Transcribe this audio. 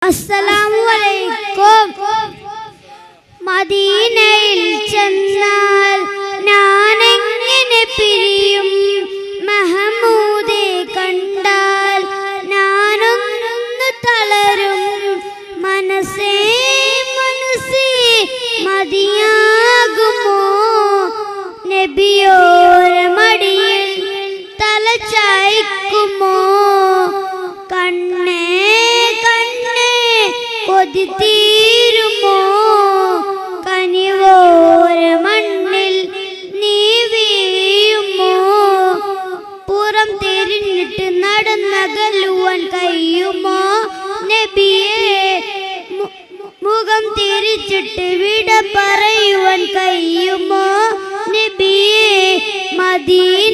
അസ്സലാമു മദീനയിൽ ചെന്നാൽ ഞാനെങ്ങനെ പിരിയും? മഹമൂദെ കണ്ടാൽ ഞാനൊന്ന് തളരും. മനസ്സേ മനസ്സേ മതിയാകുമോ? നബിയോരെ മടിയിൽ തല ചായ്ക്കുമോ? കണ്ണേ കണ്ണേ കൊതി തീരുമോ? കനിവോരെ മണ്ണിൽ നീ വീഴുമോ? പുറം തിരിഞ്ഞിട്ട് നടന്നകലുവാൻ കഴിയുമോ? നബിയേ മുഖം തിരിച്ചിട്ട് വിട പറയുവാൻ കഴിയുമോ? നബിയേ മദീന